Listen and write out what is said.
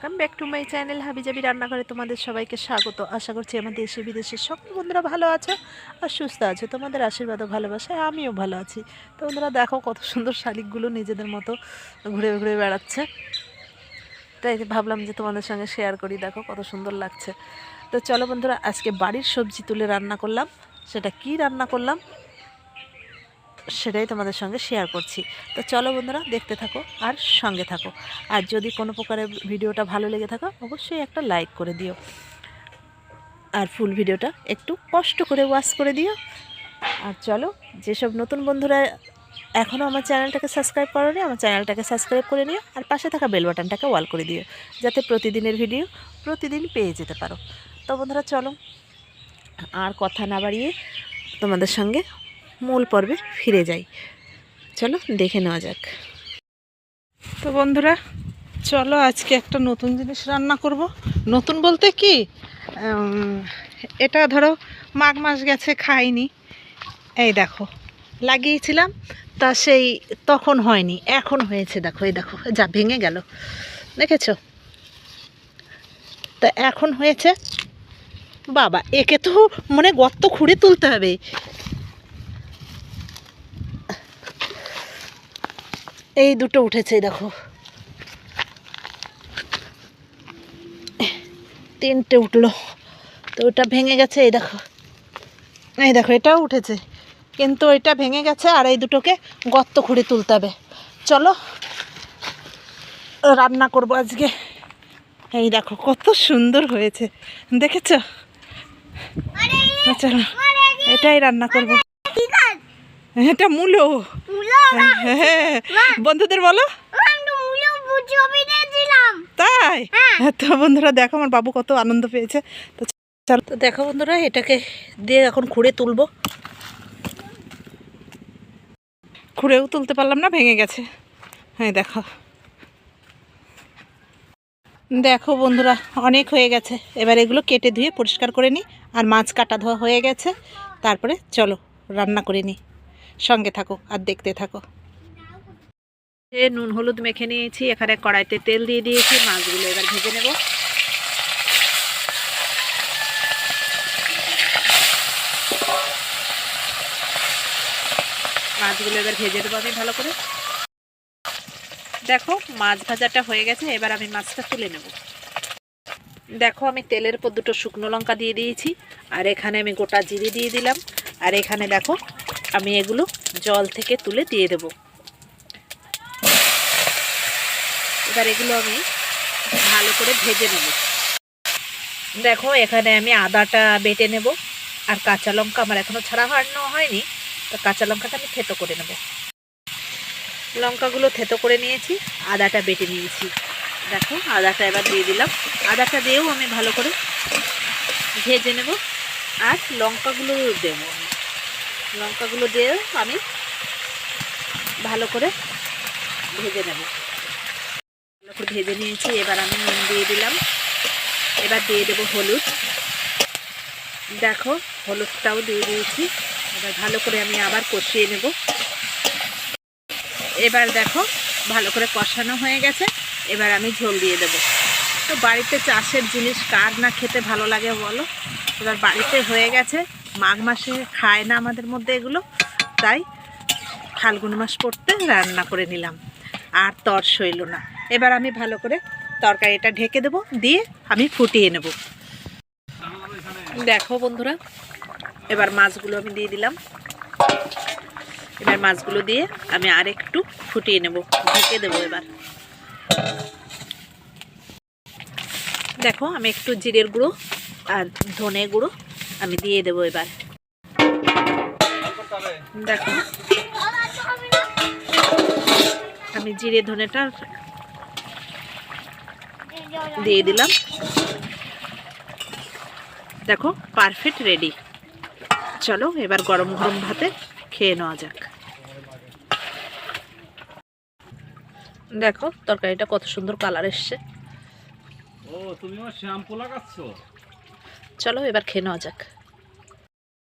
Welcome back to my channel হাবিজাবি রান্নাঘরে তোমাদের সবাইকে স্বাগত। আশা করছি আমার দেশে বিদেশের সকল বন্ধুরা ভালো আছো আর সুস্থ আছো। তোমাদের আশীর্বাদ ও ভালোবাসায় আমিও ভালো আছি। তো বন্ধুরা দেখো কত সুন্দর শালিকগুলো নিজেদের মতো ঘুরে ঘুরে বেড়াচ্ছে, তাই ভাবলাম যে তোমাদের সঙ্গে শেয়ার করি। দেখো কত সুন্দর লাগছে। তো চলো বন্ধুরা, আজকে বাড়ির সবজি তুলে রান্না করলাম। সেটা কি রান্না করলাম সেটাই তোমাদের সঙ্গে শেয়ার করছি। তো চলো বন্ধুরা, দেখতে থাকো আর সঙ্গে থাকো। আর যদি কোনো প্রকারের ভিডিওটা ভালো লেগে থাকো অবশ্যই একটা লাইক করে দিও, আর ফুল ভিডিওটা একটু কষ্ট করে ওয়াচ করে দিও। আর চলো, যেসব নতুন বন্ধুরা এখনও আমার চ্যানেলটাকে সাবস্ক্রাইব করোনি, আমার চ্যানেলটাকে সাবস্ক্রাইব করে নিও, আর পাশে থাকা বেল বাটনটাকে অল করে দিও, যাতে প্রতিদিনের ভিডিও প্রতিদিন পেয়ে যেতে পারো। তো বন্ধুরা চলো, আর কথা না বাড়িয়ে তোমাদের সঙ্গে মূল পর্বে ফিরে যাই। চলো দেখে নেওয়া যাক। তো বন্ধুরা চলো, আজকে একটা নতুন জিনিস রান্না করব। নতুন বলতে কি, এটা ধরো মাঘ মাস গেছে খাইনি, এই দেখো লাগিয়েছিলাম, তা সেই তখন হয়নি, এখন হয়েছে। দেখো এই দেখো, যা ভেঙে গেল, দেখেছো? তা এখন হয়েছে। বাবা, একে তো মানে গর্ত খুঁড়ে তুলতে হবে। এই দুটো উঠেছে, দেখো তিনটে উঠলো, তো ওটা ভেঙে গেছে। এই দেখো, এই দেখো এটাও উঠেছে, কিন্তু এটা ভেঙে গেছে, আর এই দুটোকে গর্ত খুঁড়ে তুলতে হবে। চলো রান্না করব আজকে। এই দেখো কত সুন্দর হয়েছে, দেখেছো? চলো এটাই রান্না করব। এটা মূলো। হ্যাঁ, বন্ধুদের বলো। তাই তো বন্ধুরা দেখো, আমার বাবু কত আনন্দ পেয়েছে। তো চলো, তো দেখো বন্ধুরা, এটাকে দিয়ে এখন খুঁড়ে তুলবো। খুঁড়েও তুলতে পারলাম না, ভেঙে গেছে। হ্যাঁ দেখো, দেখো বন্ধুরা অনেক হয়ে গেছে। এবার এগুলো কেটে ধুয়ে পরিষ্কার করে নিই, আর মাছ কাটা ধোয়া হয়ে গেছে। তারপরে চলো রান্না করে নিই, সঙ্গে থাকো আর দেখতে থাকো। নুন হলুদ মেখে নিয়েছি, এখানে কড়াইতে তেল দিয়ে দিয়েছি। মাছগুলো এবার ভেজে নেব। মাছগুলো এবার ভেজে দেবো আমি ভালো করে। দেখো মাছ ভাজাটা হয়ে গেছে, এবার আমি মাছটা তুলে নেব। দেখো আমি তেলের উপর দুটো শুকনো লঙ্কা দিয়ে দিয়েছি, আর এখানে আমি গোটা জিরে দিয়ে দিলাম। আর এখানে দেখো আমি এগুলো জল থেকে তুলে দিয়ে দেব। এবার এগুলো আমি ভালো করে ভেজে নেব। দেখো এখানে আমি আদাটা বেটে নেব, আর কাঁচা লঙ্কা আমার এখনো ছাড়া হয়নি, তো কাঁচা লঙ্কাটা আমি থেতো করে নেব। লঙ্কাগুলো থেতো করে নিয়েছি, আদাটা বেটে নিয়েছি। দেখো আদাটা এবার দিয়ে দিলাম। আদাটা দিয়েও আমি ভালো করে ভেজে নেব, আর লঙ্কাগুলো দেব। লঙ্কাগুলো দিয়েও আমি ভালো করে ভেজে নেব। ভালো করে ভেজে নিয়েছি, এবার আমি নুন দিয়ে দিলাম। এবার দিয়ে দেব হলুদ। দেখো হলুদটাও দিয়ে দিয়েছি। এবার ভালো করে আমি আবার কষিয়ে নেব। এবার দেখো ভালো করে কষানো হয়ে গেছে, এবার আমি ঝোল দিয়ে দেব। তো বাড়িতে চাষের জিনিস কার না খেতে ভালো লাগে বলো? এবার বাড়িতে হয়ে গেছে, মাঘ মাসে খায় না আমাদের মধ্যে এগুলো, তাই ফাল্গুন মাস পড়তে রান্না করে নিলাম, আর তর সইল না। এবার আমি ভালো করে তরকারিটা ঢেকে দেব, দিয়ে আমি ফুটিয়ে নেব। দেখো বন্ধুরা, এবার মাছগুলো আমি দিয়ে দিলাম। এবার মাছগুলো দিয়ে আমি আর একটু ফুটিয়ে নেব, ঢেকে দেবো। এবার দেখো আমি একটু জিরের গুঁড়ো আর ধনে গুঁড়ো আমি দিয়ে দেবো। এবার দেখো আমি জিরে ধনেটা দিয়ে দিলাম। দেখো পারফেক্ট রেডি। চলো এবার গরম গরম ভাতে খেয়ে নেওয়া যাক। দেখো তরকারিটা কত সুন্দর কালার এসছে। ও, তুমি শ্যাম্পু লাগাচ্ছো? চলো এবার খেয়ে নেওয়া যাক।